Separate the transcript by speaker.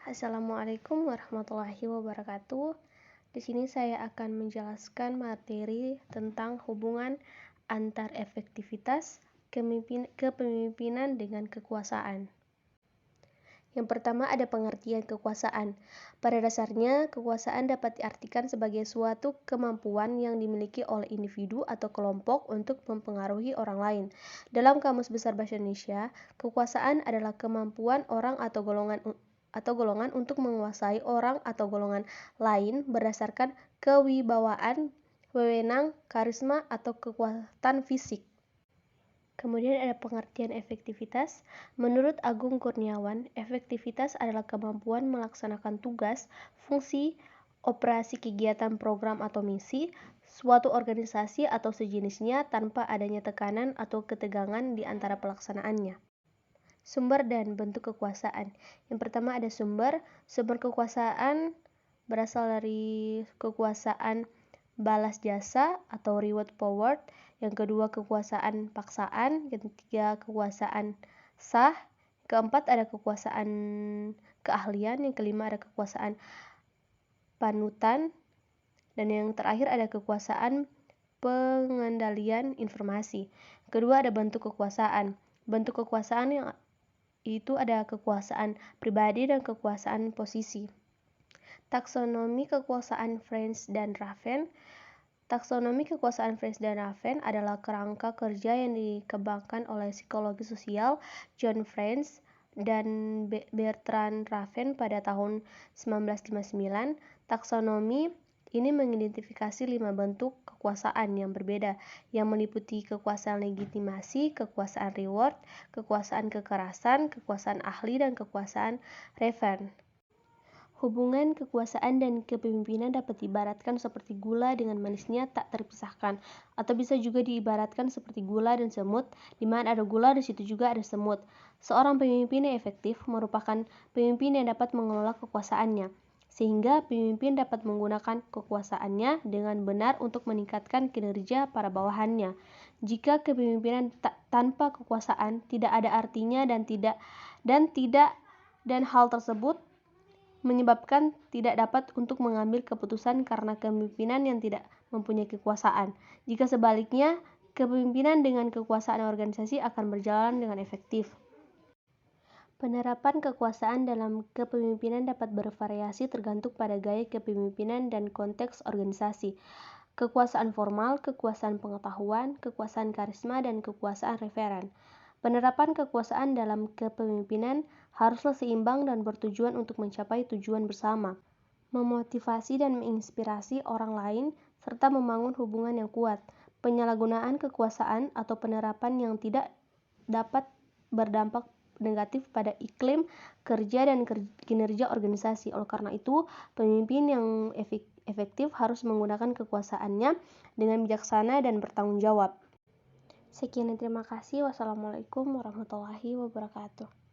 Speaker 1: Assalamualaikum warahmatullahi wabarakatuh. Di sini saya akan menjelaskan materi tentang hubungan antar efektivitas kepemimpinan dengan kekuasaan. Yang pertama ada pengertian kekuasaan. Pada dasarnya, kekuasaan dapat diartikan sebagai suatu kemampuan yang dimiliki oleh individu atau kelompok untuk mempengaruhi orang lain. Dalam Kamus Besar Bahasa Indonesia, kekuasaan adalah kemampuan orang atau golongan untuk menguasai orang atau golongan lain berdasarkan kewibawaan, wewenang, karisma, atau kekuatan fisik. Kemudian ada pengertian efektivitas. Menurut Agung Kurniawan, efektivitas adalah kemampuan melaksanakan tugas, fungsi, operasi kegiatan program atau misi, suatu organisasi atau sejenisnya tanpa adanya tekanan atau ketegangan di antara pelaksanaannya. Sumber dan bentuk kekuasaan. Yang pertama ada sumber. Sumber kekuasaan berasal dari kekuasaan balas jasa atau reward power. Yang kedua kekuasaan paksaan. Yang ketiga kekuasaan sah. Keempat ada kekuasaan keahlian. Yang kelima ada kekuasaan panutan. Dan yang terakhir ada kekuasaan pengendalian informasi. Kedua ada bentuk kekuasaan. Bentuk kekuasaan yang itu ada kekuasaan pribadi dan kekuasaan posisi. Taksonomi kekuasaan French dan Raven. Taksonomi kekuasaan French dan Raven adalah kerangka kerja yang dikembangkan oleh psikologi sosial John French dan Bertrand Raven pada tahun 1959. Taksonomi ini mengidentifikasi 5 bentuk kekuasaan yang berbeda, yang meliputi kekuasaan legitimasi, kekuasaan reward, kekuasaan kekerasan, kekuasaan ahli, dan kekuasaan Raven. Hubungan kekuasaan dan kepemimpinan dapat diibaratkan seperti gula dengan manisnya tak terpisahkan, atau bisa juga diibaratkan seperti gula dan semut, di mana ada gula di situ juga ada semut. Seorang pemimpin yang efektif merupakan pemimpin yang dapat mengelola kekuasaannya, sehingga pemimpin dapat menggunakan kekuasaannya dengan benar untuk meningkatkan kinerja para bawahannya. Jika kepemimpinan tanpa kekuasaan tidak ada artinya dan hal tersebut menyebabkan tidak dapat untuk mengambil keputusan karena kepemimpinan yang tidak mempunyai kekuasaan. Jika sebaliknya, kepemimpinan dengan kekuasaan organisasi akan berjalan dengan efektif. Penerapan kekuasaan dalam kepemimpinan dapat bervariasi tergantung pada gaya kepemimpinan dan konteks organisasi. Kekuasaan formal, kekuasaan pengetahuan, kekuasaan karisma, dan kekuasaan referen. Penerapan kekuasaan dalam kepemimpinan haruslah seimbang dan bertujuan untuk mencapai tujuan bersama, memotivasi dan menginspirasi orang lain, serta membangun hubungan yang kuat. Penyalahgunaan kekuasaan atau penerapan yang tidak dapat berdampak negatif pada iklim kerja dan kinerja organisasi. Oleh karena itu, pemimpin yang efektif harus menggunakan kekuasaannya dengan bijaksana dan bertanggung jawab. Sekian dan terima kasih. Wassalamualaikum warahmatullahi wabarakatuh.